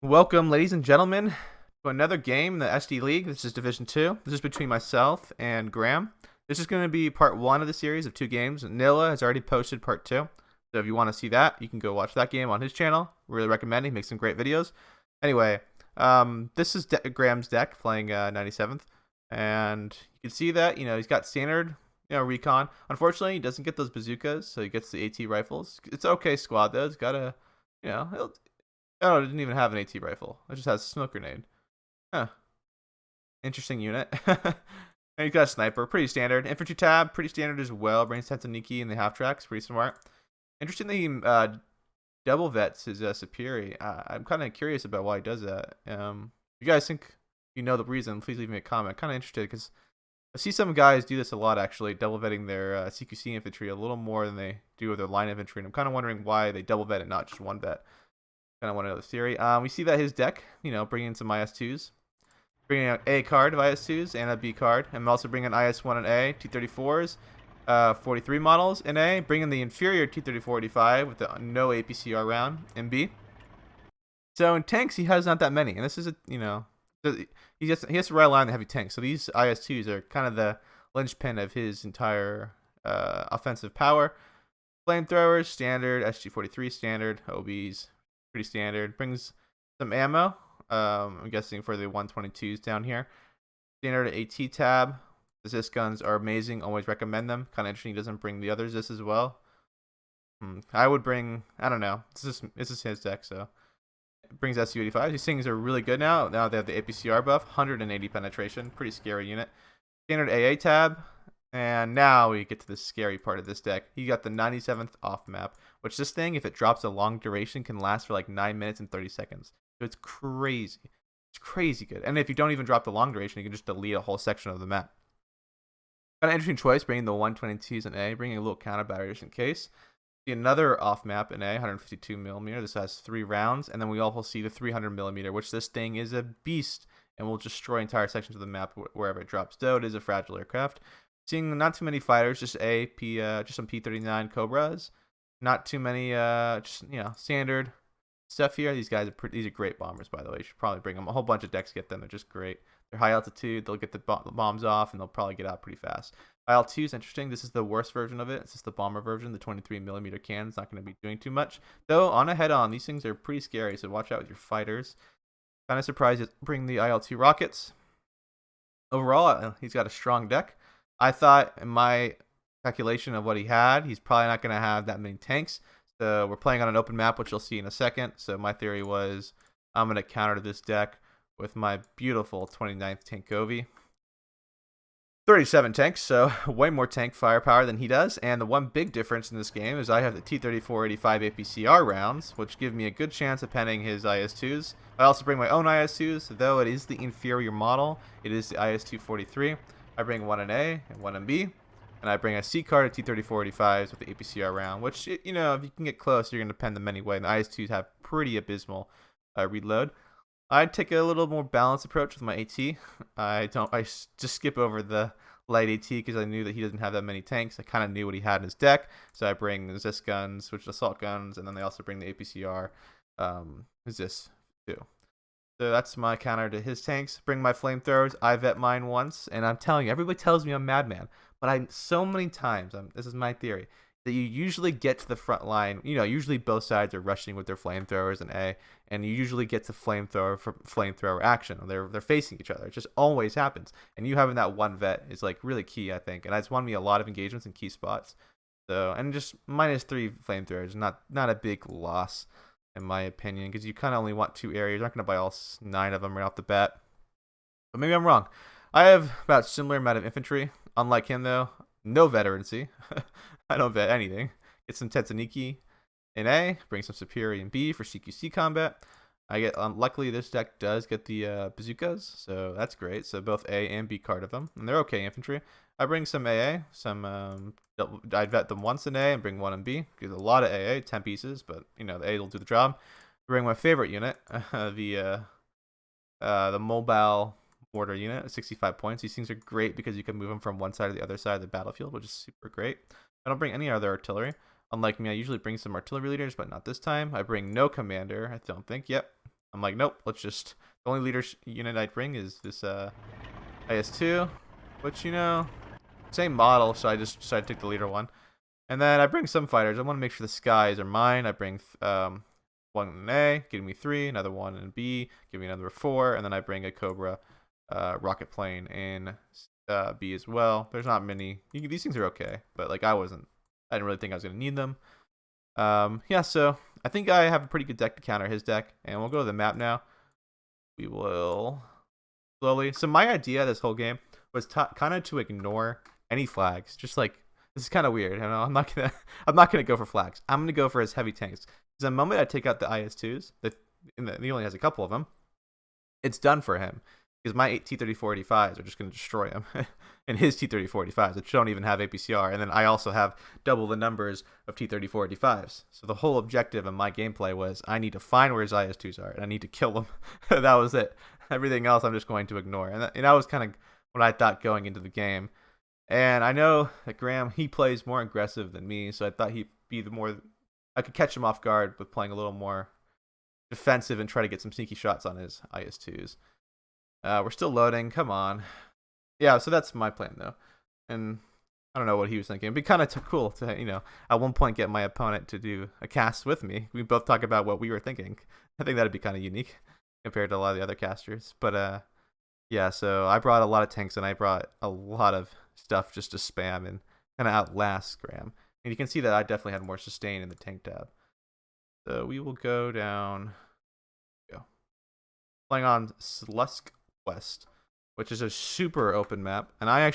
Welcome, ladies and gentlemen, to another game in the SD League. This is Division 2. This is between myself and Graham. This is going to be part 1 of the series of 2 games. Nilla has already posted part 2. So if you want to see that, you can go watch that game on his channel. Really recommend it. He makes some great videos. Anyway, this is Graham's deck playing 97th. And you can see that, he's got standard, recon. Unfortunately, he doesn't get those bazookas, so he gets the AT rifles. It's okay squad, though. It's got a, oh, it didn't even have an AT rifle. It just has a smoke grenade. Huh. Interesting unit. And he's got a sniper. Pretty standard. Infantry tab, pretty standard as well. Brings Tentaniki in the half tracks. Pretty smart. Interesting that he double vets his superior. I'm kind of curious about why he does that. If you guys think you know the reason, please leave me a comment. Kind of interested because I see some guys do this a lot, actually, double vetting their CQC infantry a little more than they do with their line infantry. And I'm kind of wondering why they double vet and not just one vet. Kind of want to know the theory. We see that his deck, bringing in some IS-2s. Bringing out A card of IS-2s and a B card. I'm also bringing IS-1 and A, T-34s, 43 models in A. Bringing the inferior T-34-85 with the no APCR round in B. So in tanks, he has not that many. And this is, he has to rely on the heavy tanks. So these IS-2s are kind of the linchpin of his entire offensive power. Flamethrowers, standard. SG-43, standard. OBs, pretty standard. Brings some ammo. I'm guessing for the 122s down here. Standard AT tab. The ZIS guns are amazing. Always recommend them. Kind of interesting. He doesn't bring the other ZIS as well. I would bring. I don't know. This is his deck, so it brings SU-85. These things are really good now. Now they have the APCR buff. 180 penetration. Pretty scary unit. Standard AA tab. And now we get to the scary part of this deck. You got the 97th off map, which this thing, if it drops a long duration, can last for like 9 minutes and 30 seconds. So it's crazy. It's crazy good. And if you don't even drop the long duration, you can just delete a whole section of the map. Kind of interesting choice, bringing the 122s in A, bringing a little counter battery just in case. See another off map in A, 152mm. This has 3 rounds. And then we also see the 300mm, which this thing is a beast and will destroy entire sections of the map wherever it drops. Though it is a fragile aircraft. Seeing not too many fighters, just just some P-39 Cobras. Not too many, standard stuff here. These guys are these are great bombers, by the way. You should probably bring them. A whole bunch of decks get them. They're just great. They're high altitude. They'll get the bombs off, and they'll probably get out pretty fast. IL-2 is interesting. This is the worst version of it. It's just the bomber version. The 23mm cannon's not going to be doing too much. Though, on a head-on, these things are pretty scary, so watch out with your fighters. Kind of surprised to bring the IL-2 rockets. Overall, he's got a strong deck. I thought, in my calculation of what he had, he's probably not going to have that many tanks. So we're playing on an open map, which you'll see in a second. So my theory was I'm going to counter this deck with my beautiful 29th Tankovi. 37 tanks, so way more tank firepower than he does. And the one big difference in this game is I have the T-34-85 APCR rounds, which give me a good chance of penning his IS-2s. I also bring my own IS-2s, though it is the inferior model. It is the IS-243. I bring one in A and one in B. And I bring a C card of T-34-85s with the APCR round, which, if you can get close, you're going to pen them anyway. And the IS-2s have pretty abysmal reload. I'd take a little more balanced approach with my AT. I just skip over the light AT because I knew that he doesn't have that many tanks. I kind of knew what he had in his deck. So I bring the ZIS guns, which are assault guns, and then they also bring the APCR ZIS too. So that's my counter to his tanks. Bring my flamethrowers. I vet mine once, and I'm telling you, everybody tells me I'm madman. But so many times, this is my theory, that you usually get to the front line. Usually both sides are rushing with their flamethrowers and A, and you usually get to flamethrower action. They're facing each other. It just always happens. And you having that one vet is like really key, I think. And it's won me a lot of engagements in key spots. So, and just -3 flamethrowers, not a big loss in my opinion, because you kind of only want 2 areas. You're not going to buy all 9 of them right off the bat. But maybe I'm wrong. I have about similar amount of infantry. Unlike him, though, no veterancy. I don't vet anything. Get some Tetsuniki in A, bring some Superior in B for CQC combat. I get luckily this deck does get the bazookas, so that's great. So both A and B card of them, and they're okay infantry. I bring some AA, I vet them once in A and bring one in B. Get a lot of AA, 10 pieces, but the A will do the job. Bring my favorite unit, the mobile mortar unit, 65 points. These things are great because you can move them from one side to the other side of the battlefield, which is super great. I don't bring any other artillery. Unlike me, I usually bring some artillery leaders, but not this time. I bring no commander, I don't think. Yep, I'm like, nope, let's just, the only leader unit I'd bring is this IS-2, which, you know, same model, so I just decided to take the leader one. And then I bring some fighters. I want to make sure the skies are mine. I bring one in A, giving me 3, another one in B, giving me another 4, and then I bring a Cobra rocket plane in B as well. There's not many. These things are okay, but like I didn't really think I was going to need them. Yeah, so I think I have a pretty good deck to counter his deck, and we'll go to the map now. We will slowly. So my idea this whole game was kind of to ignore any flags. Just like, this is kind of weird. I know I'm not gonna go for flags. I'm gonna go for his heavy tanks. Because the moment I take out the IS-2s, he only has a couple of them, it's done for him. Because my T-34-85s are just going to destroy him. And his T-34-85s, which don't even have APCR. And then I also have double the numbers of T-34-85s. So the whole objective of my gameplay was I need to find where his IS-2s are, and I need to kill them. That was it. Everything else I'm just going to ignore. And that was kind of what I thought going into the game. And I know that Graham, he plays more aggressive than me, so I thought he'd be I could catch him off guard with playing a little more defensive and try to get some sneaky shots on his IS-2s. We're still loading. Come on. Yeah, so that's my plan, though. And I don't know what he was thinking. It'd be kind of cool to, you know, at one point get my opponent to do a cast with me. We both talk about what we were thinking. I think that'd be kind of unique compared to a lot of the other casters. But, yeah, so I brought a lot of tanks, and I brought a lot of stuff just to spam and kind of outlast Graham. And you can see that I definitely had more sustain in the tank tab. So we will go down. Playing on Slusk West, which is a super open map, and I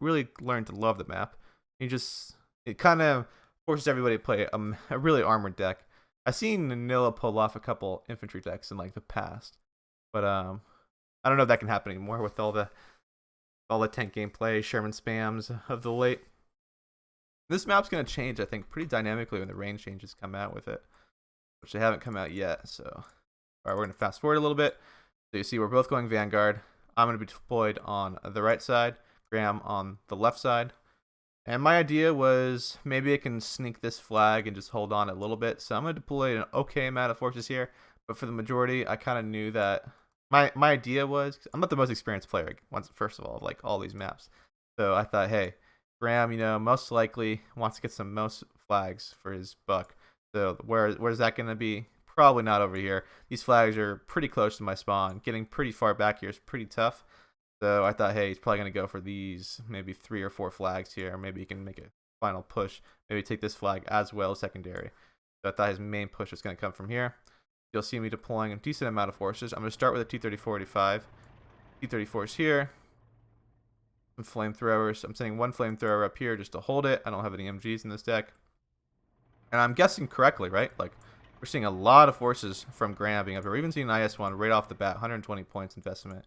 really learned to love the map. It kind of forces everybody to play a really armored deck. I've seen Nilla pull off a couple infantry decks in like the past, but I don't know if that can happen anymore with all the tank gameplay, Sherman spams of the late. This map's gonna change, I think, pretty dynamically when the rain changes come out with it, which they haven't come out yet. So, all right, we're gonna fast forward a little bit. So you see we're both going Vanguard. I'm going to be deployed on the right side, Graham on the left side. And my idea was maybe I can sneak this flag and just hold on a little bit. So I'm going to deploy an okay amount of forces here. But for the majority, I kind of knew that my idea was, I'm not the most experienced player, first of all, of like all these maps. So I thought, hey, Graham, you know, most likely wants to get some most flags for his buck. So where's that going to be? Probably not over here. These flags are pretty close to my spawn. Getting pretty far back here is pretty tough. So I thought, hey, he's probably going to go for these, maybe 3 or 4 flags here. Maybe he can make a final push. Maybe take this flag as well as secondary. So I thought his main push was going to come from here. You'll see me deploying a decent amount of forces. I'm going to start with a T-34-85. T-34s here. Some flamethrowers. I'm sending one flamethrower up here just to hold it. I don't have any MGs in this deck. And I'm guessing correctly, right? Like, we're seeing a lot of forces from Graham being up here. We're even seeing an IS-1 right off the bat, 120 points investment.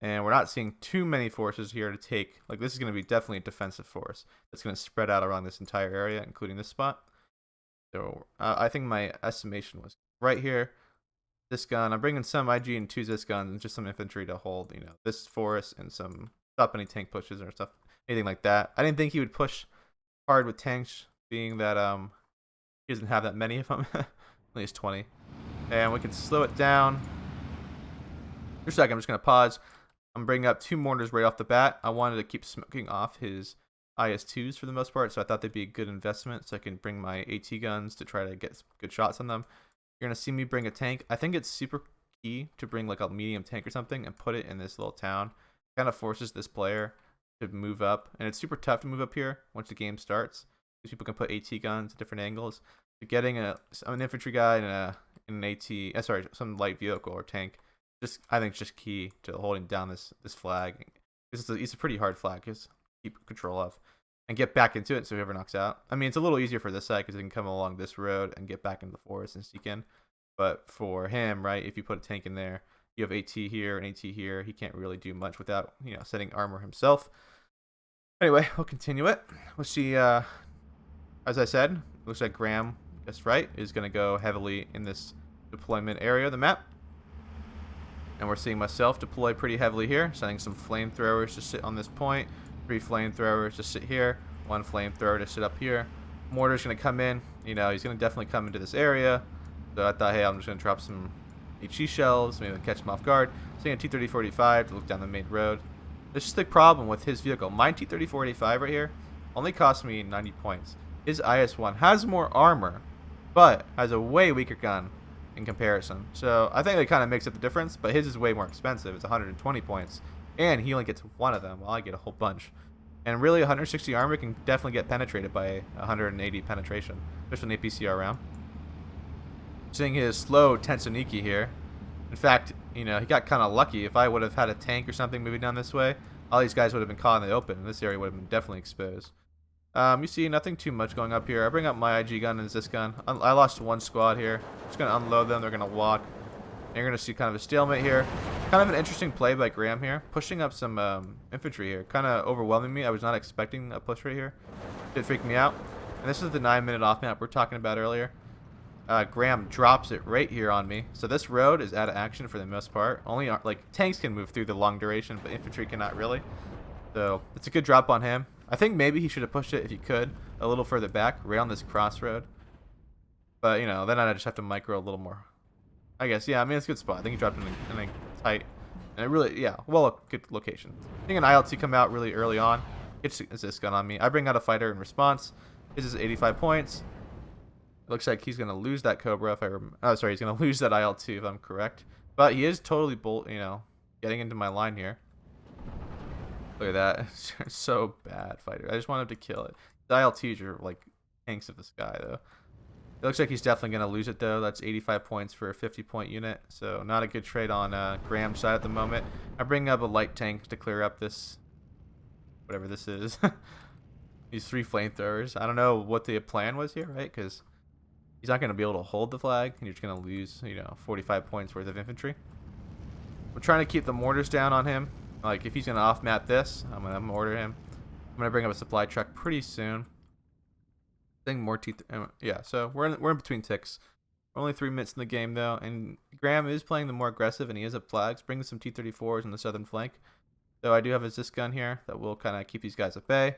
And we're not seeing too many forces here to take. Like, this is going to be definitely a defensive force that's going to spread out around this entire area, including this spot. So I think my estimation was right here. This gun, I'm bringing some IG and 2s guns and just some infantry to hold, you know, this forest and some stop any tank pushes or stuff, anything like that. I didn't think he would push hard with tanks, being that he doesn't have that many of them. At least 20. And we can slow it down. For a second, I'm just going to pause. I'm bringing up 2 mortars right off the bat. I wanted to keep smoking off his IS-2s for the most part, so I thought they'd be a good investment so I can bring my AT guns to try to get good shots on them. You're going to see me bring a tank. I think it's super key to bring like a medium tank or something and put it in this little town. It kind of forces this player to move up, and it's super tough to move up here once the game starts. These people can put AT guns at different angles. Getting an infantry guy and an AT, some light vehicle or tank, I think it's just key to holding down this flag. It's a pretty hard flag to keep control of and get back into it so whoever knocks out. I mean, it's a little easier for this side because it can come along this road and get back into the forest and sneak in. But for him, right, if you put a tank in there, you have AT here and AT here. He can't really do much without, you know, setting armor himself. Anyway, we'll continue it. We'll see. As I said, looks like Graham, guess right, is going to go heavily in this deployment area of the map. And we're seeing myself deploy pretty heavily here, sending some flamethrowers to sit on this point, 3 flamethrowers to sit here, 1 flamethrower to sit up here. Mortar's going to come in. You know, he's going to definitely come into this area. So I thought, hey, I'm just going to drop some HE shells, maybe catch him off guard. Seeing a T-30-45 to look down the main road. This is the problem with his vehicle. My T-30-45 right here only cost me 90 points. His IS-1 has more armor, but has a way weaker gun in comparison. So I think that kind of makes up the difference, but his is way more expensive. It's 120 points, and he only gets one of them while I get a whole bunch. And really, 160 armor can definitely get penetrated by 180 penetration, especially an APCR round. Seeing his slow Tensuniki here. In fact, you know, he got kind of lucky. If I would have had a tank or something moving down this way, all these guys would have been caught in the open, and this area would have been definitely exposed. You see nothing too much going up here. I bring up my IG gun and this gun. I lost one squad here. Just going to unload them. They're going to walk. And you're going to see kind of a stalemate here. Kind of an interesting play by Graham here. Pushing up some infantry here. Kind of overwhelming me. I was not expecting a push right here. Did freak me out. And this is the 9-minute off map we're talking about earlier. Graham drops it right here on me. So this road is out of action for the most part. Only like tanks can move through the long duration, but infantry cannot really. So it's a good drop on him. I think maybe he should have pushed it if he could a little further back, right on this crossroad. But you know, then I just have to micro a little more. I guess, yeah. I mean, it's a good spot. I think he dropped in a tight, and it really, yeah, well, a good location. I think an ILT come out really early on. Gets this gun on me. I bring out a fighter in response. His is 85 points. Looks like he's gonna lose that Cobra if I remember. Oh, sorry, he's gonna lose that IL-2 if I'm correct. But he is totally getting into my line here. Look at that, it's so bad, fighter. I just want him to kill it. The IL-2s are like tanks of the sky, though. It looks like he's definitely gonna lose it though. That's 85 points for a 50-point unit, so not a good trade on Graham's side at the moment. I bring up a light tank to clear up this, whatever this is. These 3 flamethrowers. I don't know what the plan was here, right? Because he's not going to be able to hold the flag, and you're just going to lose, 45 points worth of infantry. We're trying to keep the mortars down on him. Like, if he's going to off-map this, I'm going to mortar him. I'm going to bring up a supply truck pretty soon. I think more teeth. Yeah, so we're in between ticks. We're only 3 minutes in the game, though, and Graham is playing the more aggressive, and he is up flags, bringing some T-34s on the southern flank. So I do have a Zis gun here that will kind of keep these guys at bay.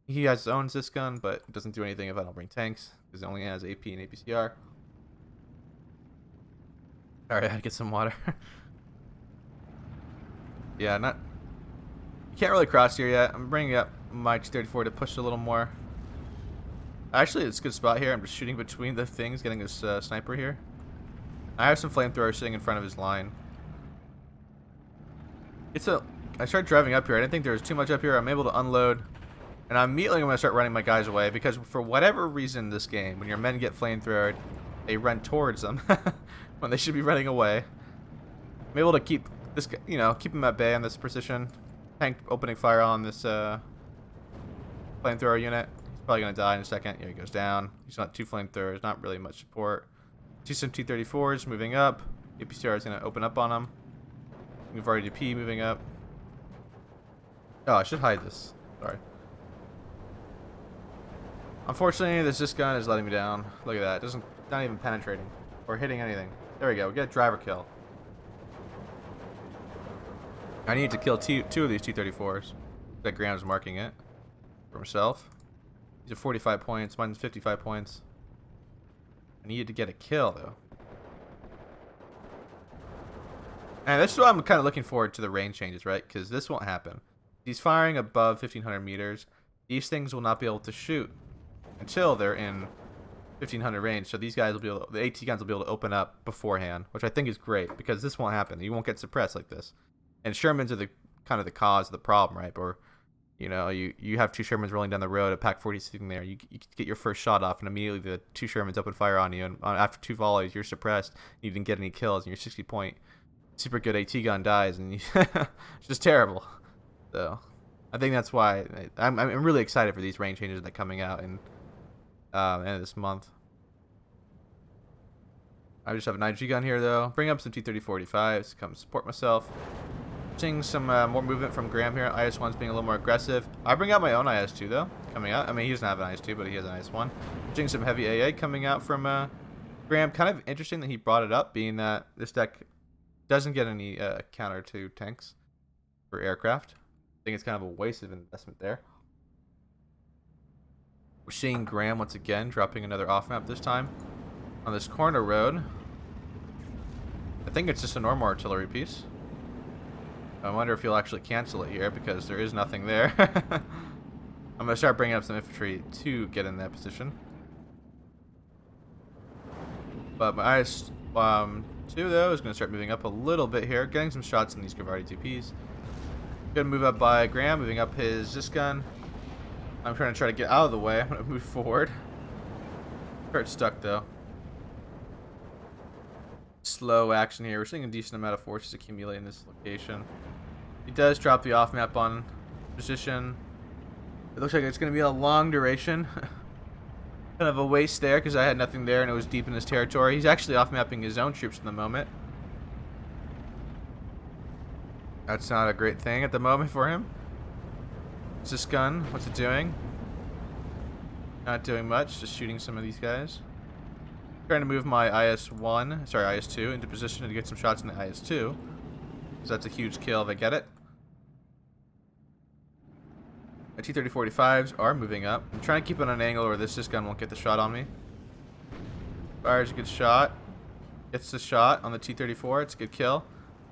He has his own Zis gun, but it doesn't do anything if I don't bring tanks, because it only has AP and APCR. Alright, I gotta get some water. Yeah, you can't really cross here yet. I'm bringing up my T-34 to push a little more. Actually, it's a good spot here. I'm just shooting between the things, getting this sniper here. I have some flamethrowers sitting in front of his line. I started driving up here. I didn't think there was too much up here. I'm able to unload. And immediately I'm going to start running my guys away, because for whatever reason in this game, when your men get flamethrowed, they run towards them when they should be running away. I'm able to keep this, keep him at bay on this precision. Tank opening fire on this flamethrower unit. He's probably going to die in a second. Here he goes down. He's got 2 flamethrowers, not really much support. See some T-34s moving up. APCR is going to open up on him. We've already P moving up. Oh, I should hide this. Sorry. Unfortunately, this gun is letting me down. Look at that. Not even penetrating or hitting anything. There we go. We get a driver kill. I need to kill two of these T-34s. That Graham's marking it for himself. These are 45 points. Mine's 55 points. I needed to get a kill, though. And this is why I'm kind of looking forward to the range changes, right? Because this won't happen. He's firing above 1,500 meters. These things will not be able to shoot until they're in 1,500 range. So these guys will be able the AT guns will be able to open up beforehand, which I think is great, because this won't happen. You won't get suppressed like this. And Shermans are the kind of the cause of the problem, right? Or you have 2 Shermans rolling down the road, a Pac 40 sitting there. You get your first shot off, and immediately the 2 Shermans open fire on you. And after 2 volleys, you're suppressed. You didn't get any kills, and your 60-point super good AT gun dies, and it's just terrible. So I think that's why I'm really excited for these range changes that are coming out in end of this month. I just have an IG gun here, though. Bring up some T-30-45s to come support myself. Seeing some more movement from Graham here. IS-1's being a little more aggressive. I bring out my own IS-2, though, coming out. I mean, he doesn't have an IS-2, but he has an IS-1. Seeing some heavy AA coming out from Graham. Kind of interesting that he brought it up, being that this deck doesn't get any counter to tanks for aircraft. I think it's kind of a waste of investment there. We're seeing Graham once again dropping another off map, this time on this corner road. I think it's just a normal artillery piece. I wonder if he'll actually cancel it here because there is nothing there. I'm going to start bringing up some infantry to get in that position. But my IS-2 though is going to start moving up a little bit here, getting some shots in these Gavardi TPs. Going to move up by Graham, moving up his this gun. I'm trying to get out of the way. I'm going to move forward. Kurt's stuck though. Slow action here. We're seeing a decent amount of forces accumulate in this location. He does drop the off map on position. It looks like it's going to be a long duration. Kind of a waste there because I had nothing there and it was deep in his territory. He's actually off mapping his own troops in the moment. That's not a great thing at the moment for him. What's this gun? What's it doing? Not doing much, just shooting some of these guys. Trying to move my IS-2 into position to get some shots in the IS-2. Because that's a huge kill if I get it. My T-30-45s are moving up. I'm trying to keep it on an angle where this gun won't get the shot on me. Fires a good shot. Gets the shot on the T-34. It's a good kill.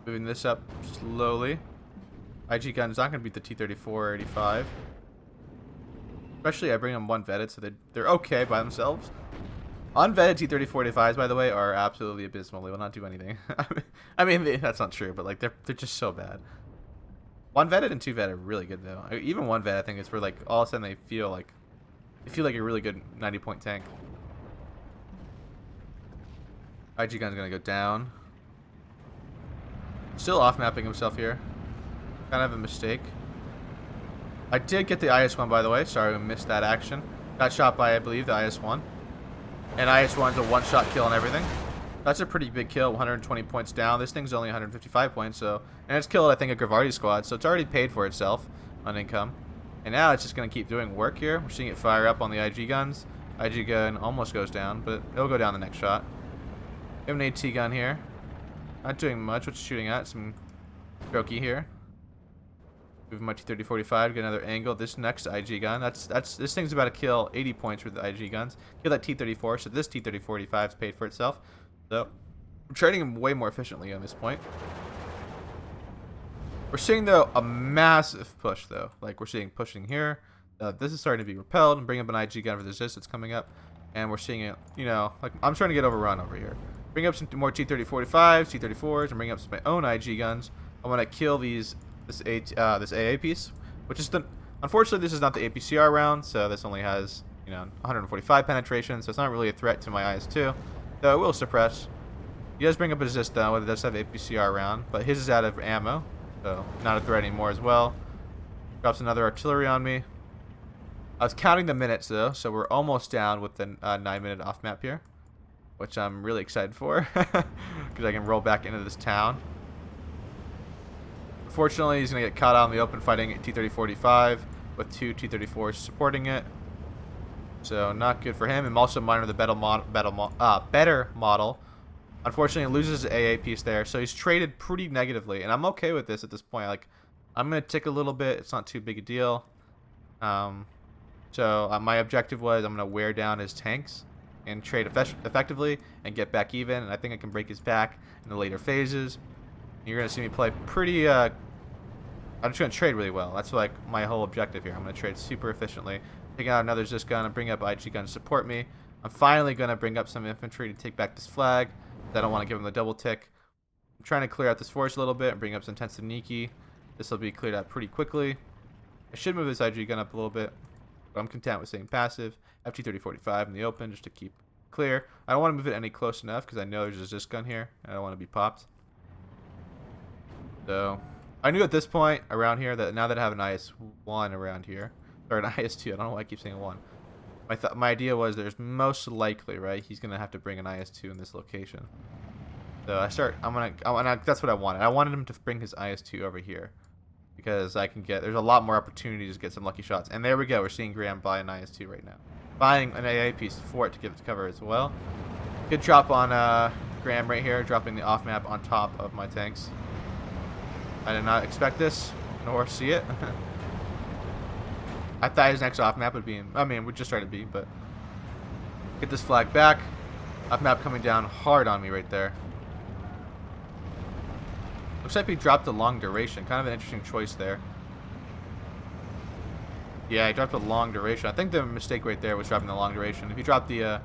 Moving this up slowly. IG gun is not going to beat the T-34-85. Especially I bring them one vetted, so they're okay by themselves. Unvetted T-30-45s, by the way, are absolutely abysmal. They will not do anything. I mean, that's not true, but like they're just so bad. One vetted and two vetted are really good though. Even one vet, I think, is where like all of a sudden they feel like a really good 90-point tank. IG gun's gonna go down. Still off mapping himself here. Kind of a mistake. I did get the IS-1, by the way. Sorry, we missed that action. Got shot by, I believe, the IS-1. And IS-1's a one-shot kill and everything. That's a pretty big kill, 120 points down. This thing's only 155 points, so... And it's killed, I think, a Gavardi squad, so it's already paid for itself on income. And now it's just going to keep doing work here. We're seeing it fire up on the IG guns. IG gun almost goes down, but it'll go down the next shot. We have an AT gun here. Not doing much. What's shooting at? Some Strokey here. Moving my T-30-45, get another angle. This next IG gun, this thing's about to kill 80 points with the IG guns. Kill that T-34, so this T-30-45's paid for itself. So I'm trading him way more efficiently on this point. We're seeing though a massive push though. Like we're seeing pushing here. This is starting to be repelled and bring up an IG gun for the resistance coming up. And we're seeing it, you know, like I'm trying to get overrun over here. Bring up some more T-30-45s, T-34s, and bring up some of my own IG guns. I want to kill this AA piece, which is unfortunately this is not the APCR round, so this only has 145 penetration, so it's not really a threat to my IS-2. Though it will suppress. He does bring up a resist though, it does have APCR round, but his is out of ammo, so not a threat anymore as well. Drops another artillery on me. I was counting the minutes though, so we're almost down with the 9-minute off map here, which I'm really excited for because I can roll back into this town. Unfortunately, he's going to get caught out in the open fighting T-30-45 with two T-34s supporting it. So not good for him. I'm also mining the better model. Unfortunately, he loses his AA piece there, so he's traded pretty negatively, and I'm okay with this at this point. Like, I'm going to tick a little bit. It's not too big a deal. My objective was I'm going to wear down his tanks and trade effectively and get back even, and I think I can break his back in the later phases. You're going to see me play pretty, I'm just going to trade really well. That's like my whole objective here. I'm going to trade super efficiently. Take out another Zis gun and bring up IG gun to support me. I'm finally going to bring up some infantry to take back this flag. I don't want to give him the double tick. I'm trying to clear out this force a little bit and bring up some Tensaniki. This will be cleared out pretty quickly. I should move this IG gun up a little bit, but I'm content with staying passive. FT-30-45 in the open just to keep clear. I don't want to move it any close enough because I know there's a Zis gun here and I don't want to be popped. So I knew at this point around here that now that I have an IS-1 around here, or an IS-2, I don't know why I keep saying 1. My idea was there's most likely, right, he's gonna have to bring an IS-2 in this location. So that's what I wanted. I wanted him to bring his IS-2 over here because there's a lot more opportunities to get some lucky shots. And there we go. We're seeing Graham buy an IS-2 right now, buying an AA piece for it to give it cover as well. Good drop on Graham right here, dropping the off map on top of my tanks. I did not expect this, nor see it. I thought his next off map would be we just started B, but get this flag back. Off map coming down hard on me right there. Looks like he dropped a long duration. Kind of an interesting choice there. Yeah, he dropped a long duration. I think the mistake right there was dropping the long duration. If he dropped the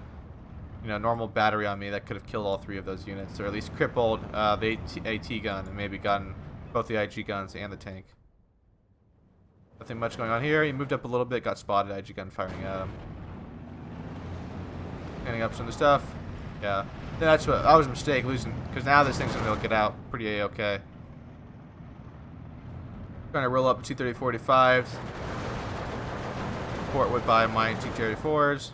normal battery on me, that could have killed all 3 of those units, or at least crippled the AT gun and maybe gotten both the IG guns and the tank. Nothing much going on here. He moved up a little bit, got spotted. IG gun firing at him. Handing up some of the stuff. Yeah, that was a mistake losing, because now this thing's gonna get out pretty a-okay. Trying to roll up T-30-45s. Support would buy my T-34s.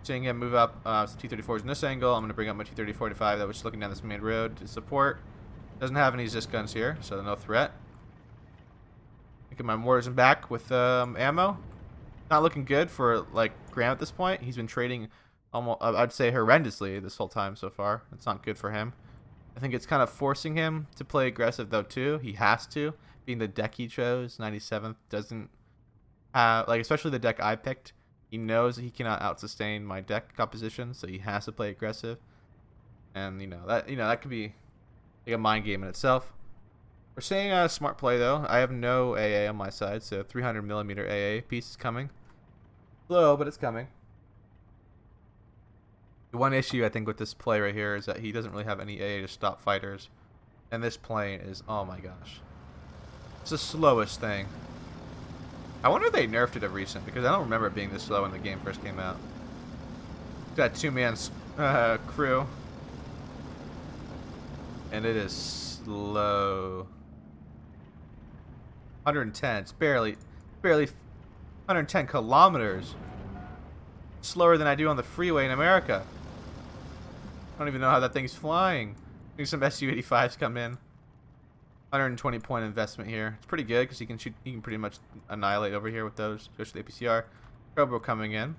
Seeing him move up T-34s in this angle, I'm going to bring up my T-30-45 that was looking down this main road to support. Doesn't have any ZIS guns here, so no threat. Get my mortars in back with ammo. Not looking good for like Graham at this point. He's been trading almost, I'd say, horrendously this whole time so far. It's not good for him. I think it's kind of forcing him to play aggressive though too. He has to, being the deck he chose. 97th doesn't have, like, especially the deck I picked. He knows that he cannot out-sustain my deck composition, so he has to play aggressive. And that could be like a mind game in itself. We're seeing a smart play though. I have no AA on my side, so 300mm AA piece is coming. Slow, but it's coming. The one issue I think with this play right here is that he doesn't really have any AA to stop fighters. And this plane is, oh my gosh, it's the slowest thing. I wonder if they nerfed it of recent, because I don't remember it being this slow when the game first came out. Got 2-man crew. And it is slow. 110. It's barely 110 kilometers. Slower than I do on the freeway in America. I don't even know how that thing's flying. I think some Su-85s come in. 120 point investment here. It's pretty good because he can pretty much annihilate over here with those, especially the APCR. Cobra coming in.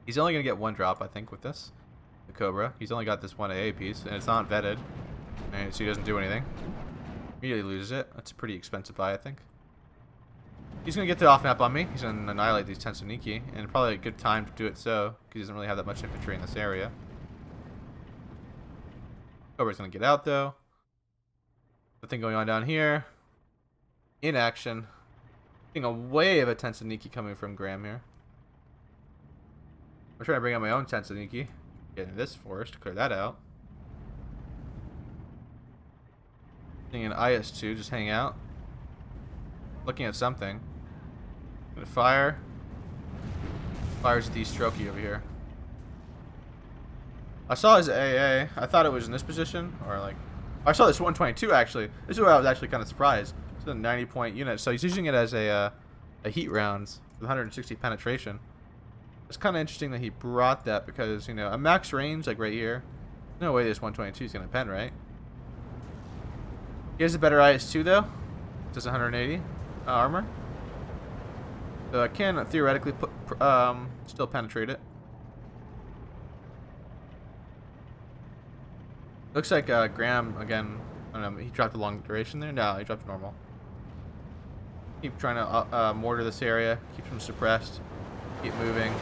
He's only gonna get 1 drop, I think, with this. The Cobra. He's only got this 1 AA piece, and it's not vetted, and so he doesn't do anything. Immediately loses it. That's a pretty expensive buy, I think. He's gonna get the off map on me. He's gonna annihilate these Tensuniki, and probably a good time to do it so, because he doesn't really have that much infantry in this area. Cobra's gonna get out though. Nothing going on down here. In action. Seeing a wave of Tensuniki coming from Graham here. I'm trying to bring out my own Tensuniki. Get in this forest, clear that out. Seeing an IS-2 just hang out. Looking at something. Gonna fire. Fires D-Strokey over here. I saw his AA. I thought it was in this position, or like, I saw this 122 actually. This is where I was actually kind of surprised. It's a 90-point unit, so he's using it as a heat rounds with 160 penetration. It's kind of interesting that he brought that because, you know, a max range like right here. No way this 122 is gonna pen, right? He has a better IS-2 though. It does 180 armor, so I can theoretically still penetrate it. Looks like Graham, again, I don't know, he dropped a long duration there? No, he dropped normal. Keep trying to mortar this area, keep him suppressed, keep moving.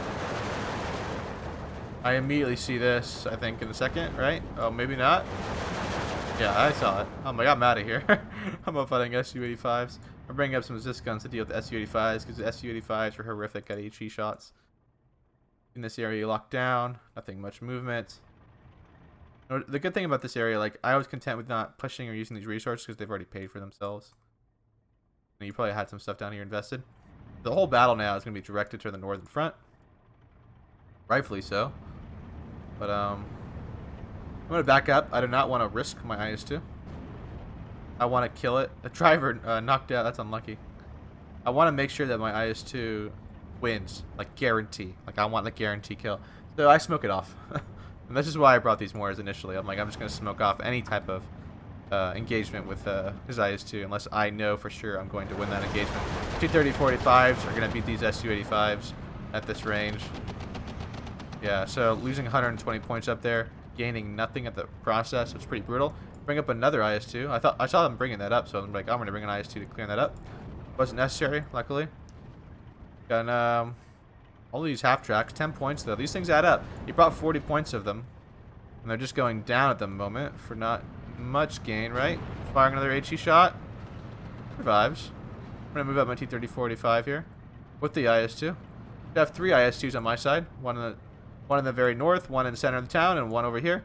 I immediately see this, I think, in a second, right? Oh, maybe not? Yeah, I saw it. Oh my god, I'm out of here. I'm up fighting Su-85s. I'm bringing up some ZIS guns to deal with the Su-85s, because the Su-85s are horrific at HE shots. In this area, locked down, nothing much movement. The good thing about this area, like, I was content with not pushing or using these resources because they've already paid for themselves. And you probably had some stuff down here invested. The whole battle now is going to be directed to the northern front. Rightfully so. But, I'm going to back up. I do not want to risk my IS-2. I want to kill it. The driver knocked out. That's unlucky. I want to make sure that my IS-2 wins. Like, guarantee. Like, I want the guarantee kill. So I smoke it off. And this is why I brought these mortars initially. I'm like, I'm just going to smoke off any type of engagement with his IS-2 unless I know for sure I'm going to win that engagement. T-30-45s are going to beat these Su-85s at this range. Yeah, so losing 120 points up there, gaining nothing at the process, it's pretty brutal. Bring up another IS-2. I saw them bringing that up, so I'm like, I'm going to bring an IS-2 to clear that up. Wasn't necessary, luckily. Got all these half tracks, 10 points though. These things add up. He brought 40 points of them, and they're just going down at the moment for not much gain, right? Firing another HE shot. Survives. I'm going to move up my T-30-45 here with the IS-2. I have 3 IS-2s on my side. One in the very north, one in the center of the town, and one over here.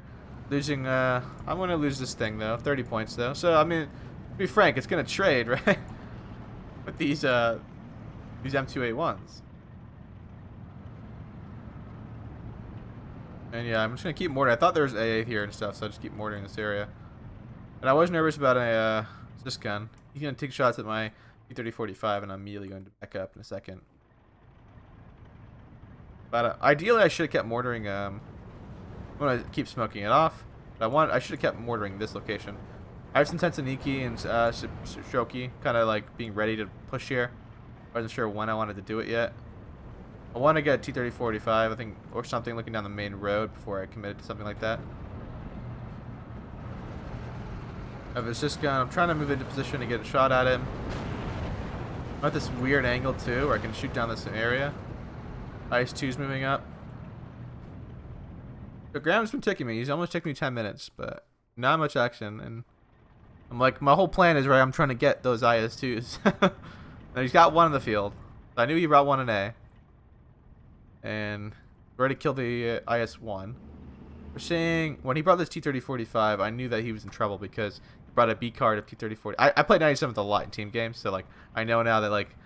Losing, I'm going to lose this thing, though. 30 points, though. So, I mean, to be frank, it's going to trade, right? With these M2A1s. And yeah, I'm just going to keep mortaring. I thought there was AA here and stuff, so I just keep mortaring this area. And I was nervous about this gun. He's going to take shots at my T-30-45, and I'm immediately going to back up in a second. But ideally, I should have kept mortaring. I'm going to keep smoking it off. But I should have kept mortaring this location. I have some Tensaniki and Shoki kind of like being ready to push here. I wasn't sure when I wanted to do it yet. I want to get a T-30-45, I think, or something looking down the main road before I committed to something like that. If it's this gun, I'm trying to move into position to get a shot at him. I'm at this weird angle too, where I can shoot down this area. IS-2's moving up. So Graham's been taking me. He's almost taken me 10 minutes, but not much action. And I'm like, my whole plan is right. I'm trying to get those IS-2s. And he's got one in the field. I knew he brought one in A. And already killed the IS-1. We're seeing when he brought this T-30-45, I knew that he was in trouble because he brought a B card of T-30-40. I played 97 a lot in team games, so like I know now that like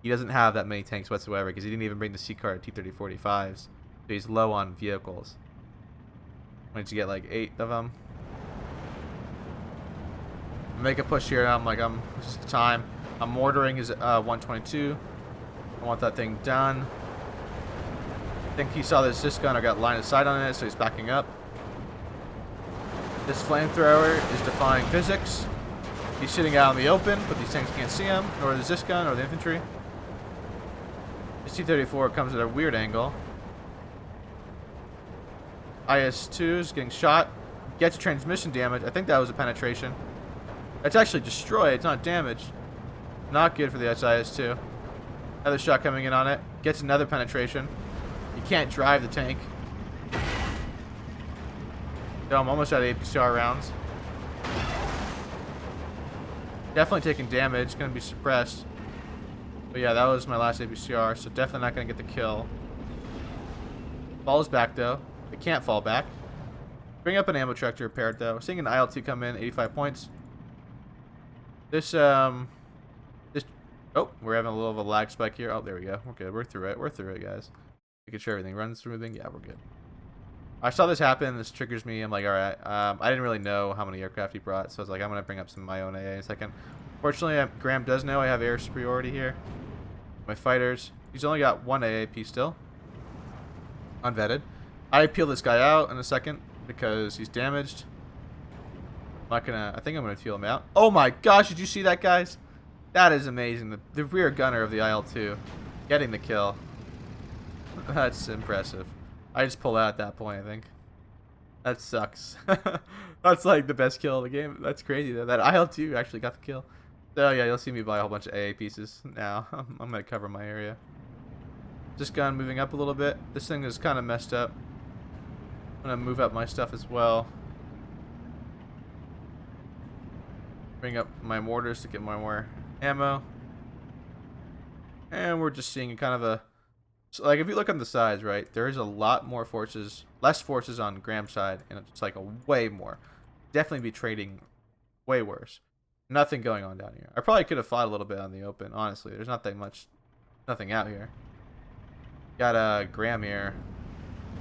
he doesn't have that many tanks whatsoever because he didn't even bring the C card of T-30-45s. So he's low on vehicles. Why don't you get like 8 of them? Make a push here. And I'm like, this is the time. I'm mortaring his 122. I want that thing done. I think he saw this gun or got line of sight on it, so he's backing up. This flamethrower is defying physics. He's sitting out in the open, but these tanks can't see him, nor does this gun or the infantry. This T-34 comes at a weird angle. IS-2 is getting shot. Gets transmission damage. I think that was a penetration. It's actually destroyed. It's not damaged. Not good for the IS-2. Another shot coming in on it. Gets another penetration. You can't drive the tank. So I'm almost out of APCR rounds. Definitely taking damage. Going to be suppressed. But yeah, that was my last APCR, so definitely not going to get the kill. Falls back though. It can't fall back. Bring up an ammo truck to repair it though. Seeing an IL-2 come in, 85 points. Oh, we're having a little of a lag spike here. Oh, there we go. We're good. We're through it. We're through it, guys. Making sure everything runs smoothing. Yeah, we're good. I saw this happen. This triggers me. I'm like, all right. I didn't really know how many aircraft he brought, so I was like, I'm gonna bring up some of my own AA in a second. Fortunately, Graham does know I have air superiority here. My fighters. He's only got 1 AAP still. Unvetted. I peel this guy out in a second because he's damaged. I think I'm gonna peel him out. Oh my gosh, did you see that, guys? That is amazing. The rear gunner of the IL-2 getting the kill. That's impressive. I just pulled out at that point, I think. That sucks. That's like the best kill of the game. That's crazy though. That IL-2 actually got the kill. So yeah, you'll see me buy a whole bunch of AA pieces now. I'm gonna cover my area. This gun moving up a little bit. This thing is kind of messed up. I'm gonna move up my stuff as well. Bring up my mortars to get more ammo. And we're just seeing kind of a... So like, if you look on the sides, right, there is a lot more forces, less forces on Graham's side, and it's like a way more. Definitely be trading way worse. Nothing going on down here. I probably could have fought a little bit on the open, honestly. There's not that much, nothing out here. Got Graham here.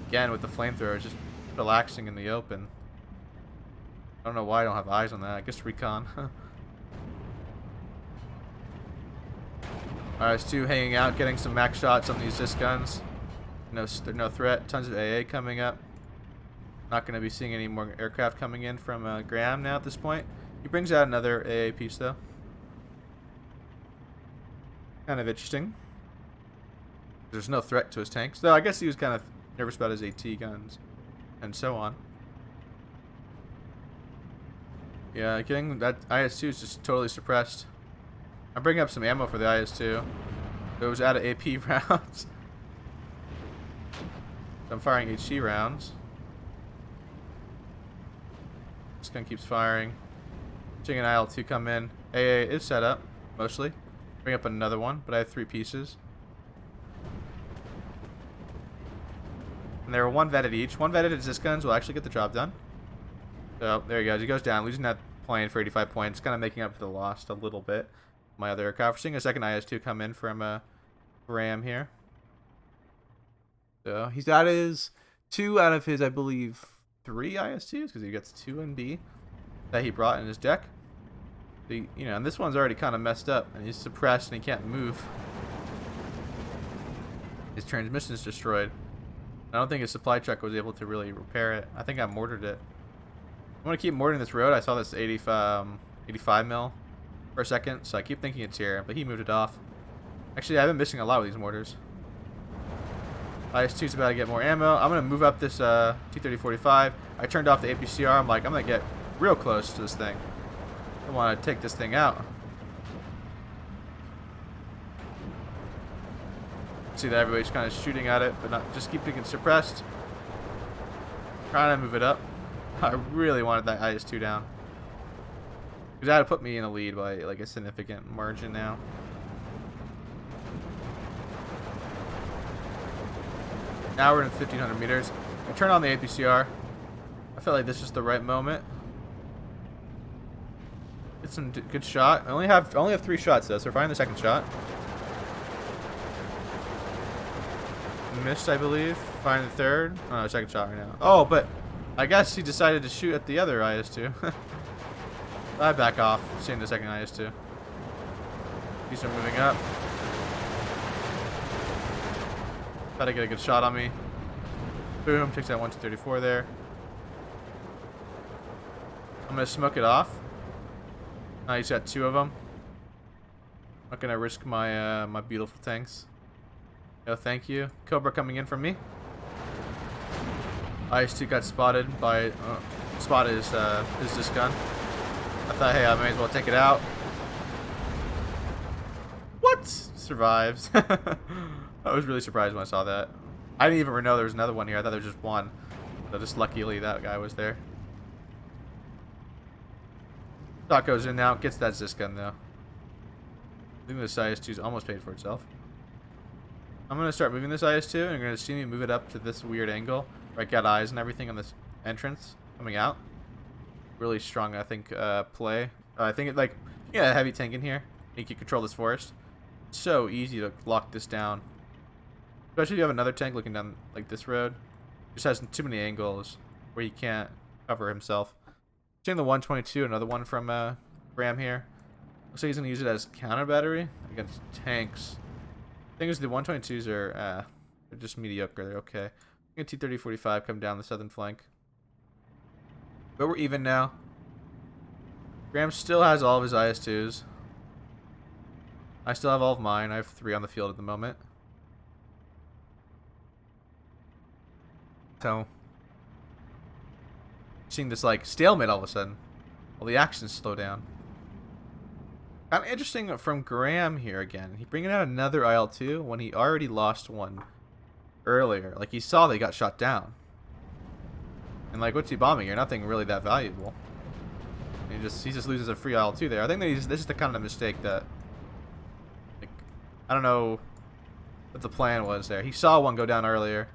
Again, with the flamethrower, just relaxing in the open. I don't know why I don't have eyes on that. I guess recon. IS-2 hanging out, getting some max shots on these guns. No threat. Tons of AA coming up. Not going to be seeing any more aircraft coming in from Graham now at this point. He brings out another AA piece though. Kind of interesting. There's no threat to his tanks. Though I guess he was kind of nervous about his AT guns and so on. Yeah, getting that IS-2 is just totally suppressed. I'm bringing up some ammo for the IS-2. It was out of AP rounds. So I'm firing HE rounds. This gun keeps firing. Seeing an IL-2 come in. AA is set up, mostly. Bring up another one, but I have 3 pieces. And there are 1 vetted each. 1 vetted assist guns will actually get the job done. So there he goes. He goes down, losing that plane for 85 points. Kind of making up for the loss a little bit. My other aircraft. We're seeing a second IS-2 come in from Ram here. So he's got his 2 out of his, I believe, 3 IS-2s, because he gets 2 in B that he brought in his deck. So and this one's already kind of messed up, and he's suppressed and he can't move. His transmission is destroyed. I don't think his supply truck was able to really repair it. I think I mortared it. I'm going to keep mortaring this road. I saw this 85 mil for a second, so I keep thinking it's here, but he moved it off. Actually, I've been missing a lot with these mortars. IS-2's about to get more ammo. I'm going to move up this T-3045. I turned off the APCR. I'm like, I'm going to get real close to this thing. I want to take this thing out. See that everybody's kind of shooting at it, but not just keeping it suppressed. Trying to move it up. I really wanted that IS-2 down, because that would put me in a lead by like a significant margin now. Now we're in 1,500 meters. I turn on the APCR. I felt like this is the right moment. Get some good shot. I only have 3 shots though, so we're finding the second shot. Missed, I believe. Find the third. Oh, no, second shot right now. Oh, but I guess he decided to shoot at the other IS-2. I back off, seeing the second IS-2. These are moving up. Try to get a good shot on me. Boom, takes that 1-2-34 there. I'm gonna smoke it off. He's got 2 of them. Not gonna risk my my beautiful tanks. No, thank you. Cobra coming in from me. IS-2 got spotted by spotted his disc gun. I thought, hey, I may as well take it out. What? Survives. I was really surprised when I saw that. I didn't even know there was another one here. I thought there was just one. So just luckily that guy was there. Shot goes in now. Gets that disc gun though. I think this IS-2's almost paid for itself. I'm going to start moving this IS-2, and you're going to see me move it up to this weird angle where I got eyes and everything on this entrance coming out. Really strong, I think, play. I think, a heavy tank in here. You can control this forest. It's so easy to lock this down. Especially if you have another tank looking down, like, this road. Just has too many angles where he can't cover himself. Seeing the 122, another one from Graham here. Looks like he's going to use it as counter battery against tanks. Thing is, the 122s are they're just mediocre. They're okay. I'm gonna T-3045 come down the southern flank. But we're even now. Graham still has all of his IS-2s. I still have all of mine. I have 3 on the field at the moment. So, seeing this like stalemate all of a sudden. All the actions slow down. Kind of interesting from Graham here again. He bringing out another IL-2 when he already lost one earlier. Like, he saw they got shot down. And like, what's he bombing here? Nothing really that valuable. He just loses a free IL-2 there. I think this is the kind of mistake that, like, I don't know what the plan was there. He saw one go down earlier.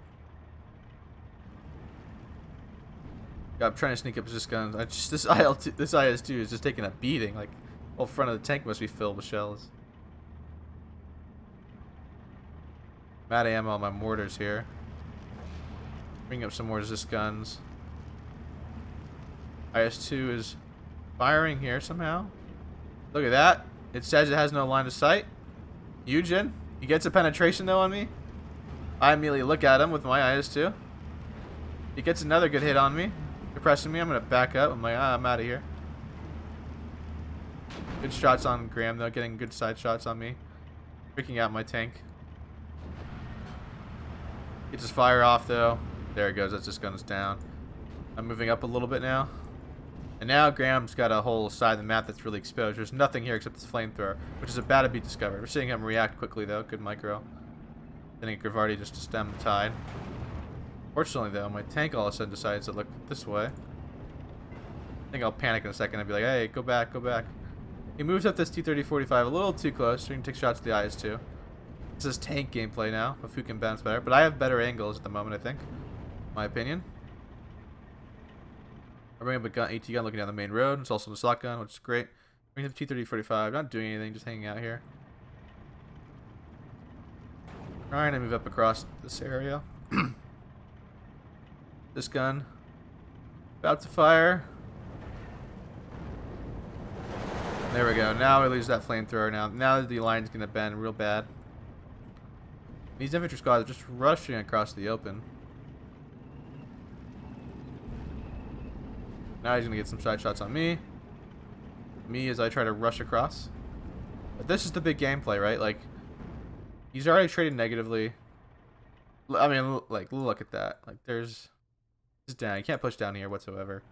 I'm trying to sneak up his guns. This IS-2 is just taking a beating. Like, whole front of the tank must be filled with shells. Mad ammo on my mortars here. Bring up some more resist guns. IS-2 is firing here somehow. Look at that. It says it has no line of sight. Eugen, he gets a penetration though on me. I immediately look at him with my IS-2. He gets another good hit on me. Depressing me. I'm going to back up. I'm like, I'm out of here. Good shots on Graham though, getting good side shots on me. Freaking out my tank. Gets his fire off though. There it goes, that's just guns down. I'm moving up a little bit now. And now Graham's got a whole side of the map that's really exposed. There's nothing here except this flamethrower, which is about to be discovered. We're seeing him react quickly though, good micro. Sending Gravardi just to stem the tide. Fortunately though, my tank all of a sudden decides to look this way. think I'll panic in a second and be like, hey, go back, go back. He moves up this T-30-45 a little too close, so he can take shots at the IS-2. This is tank gameplay now, of who can bounce better. But I have better angles at the moment, I think. My opinion. I bring up a gun, AT gun looking down the main road. It's also the shotgun, which is great. Bring up T-30-45, not doing anything, just hanging out here. Trying to move up across this area. This gun. About to fire. There we go. Now we lose that flamethrower. Now the line's gonna bend real bad. These infantry squads are just rushing across the open. Now he's gonna get some side shots on me. Me as I try to rush across. But this is the big gameplay, right? Like, he's already traded negatively. I mean, like, look at that. Like, there's down. You can't push down here whatsoever.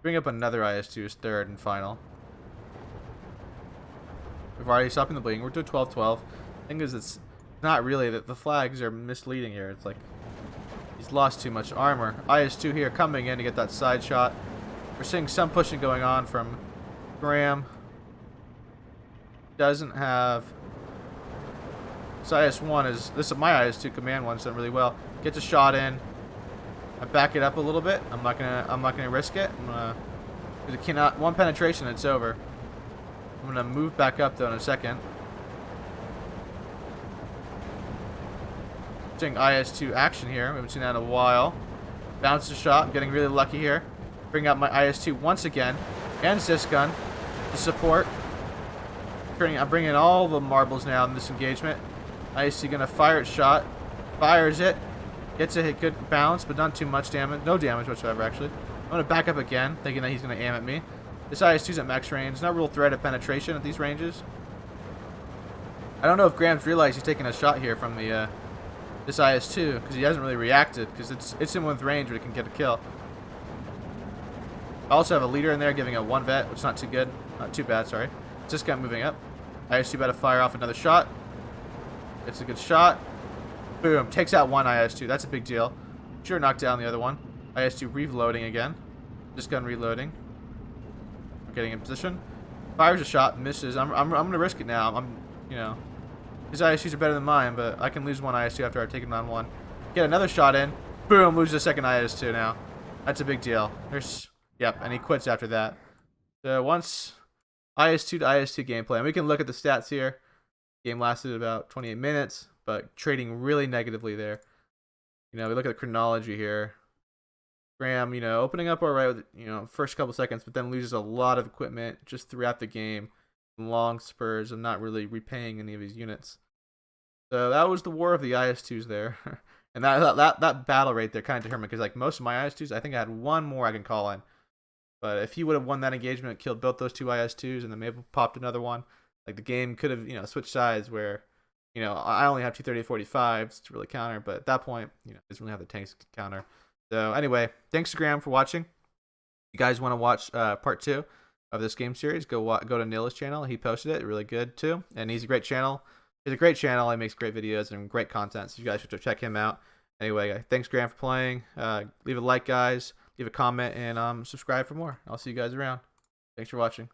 Bring up another IS-2's third and final. We've already stopping the bleeding. We're to 12-12. Thing is, it's not really that the flags are misleading here. It's like he's lost too much armor. IS-2 here coming in to get that side shot. We're seeing some pushing going on from Graham. Doesn't have. This IS-1 is. This is my IS-2 command one's done really well. Gets a shot in. I back it up a little bit. I'm not gonna risk it. It cannot. One penetration, it's over. I'm gonna move back up though in a second. Seeing IS-2 action here. We haven't seen that in a while. Bounce the shot. I'm getting really lucky here. Bring out my IS-2 once again. And this gun to support. I'm bringing all the marbles now in this engagement. IS-2 gonna fire its shot. Fires it. Gets a hit, good bounce, but not too much damage. No damage whatsoever, actually. I'm gonna back up again, thinking that he's gonna aim at me. This IS-2's at max range. No real threat of penetration at these ranges. I don't know if Graham's realized he's taking a shot here from the this IS-2 because he hasn't really reacted because it's in with range where he can get a kill. I also have a leader in there giving a 1 vet, which is not too good, not too bad. Sorry. Just got moving up. IS-2 about to fire off another shot. It's a good shot. Boom, takes out one IS-2. That's a big deal. Sure, knocked down the other one. IS-2 reloading again. This gun reloading. I'm getting in position. Fires a shot, misses. I'm gonna risk it now. You know, his IS-2s are better than mine, but I can lose one IS-2 after I take him on one. Get another shot in. Boom, lose the second IS-2 now. That's a big deal. Yep, and he quits after that. So once IS-2 to IS-2 gameplay, and we can look at the stats here. Game lasted about 28 minutes. But trading really negatively there. You know, we look at the chronology here. Graham, you know, opening up all right with, you know, first couple seconds, but then loses a lot of equipment just throughout the game. Long spurs and not really repaying any of his units. So that was the war of the IS-2s there. And that battle right there kind of determined, because like most of my IS-2s, I think I had one more I can call in. But if he would have won that engagement, killed both those two IS-2s, and then maybe popped another one, like the game could have, you know, switched sides where, you know, I only have T-30-45s to really counter, but at that point, you know, it doesn't really have the tanks to counter. So anyway, thanks to Graham for watching. If you guys want to watch part 2 of this game series, go to Nila's channel. He posted it, really good too, and he's a great channel. He's a great channel. He makes great videos and great content, so you guys should check him out. Anyway, thanks Graham for playing. Leave a like, guys. Leave a comment and subscribe for more. I'll see you guys around. Thanks for watching.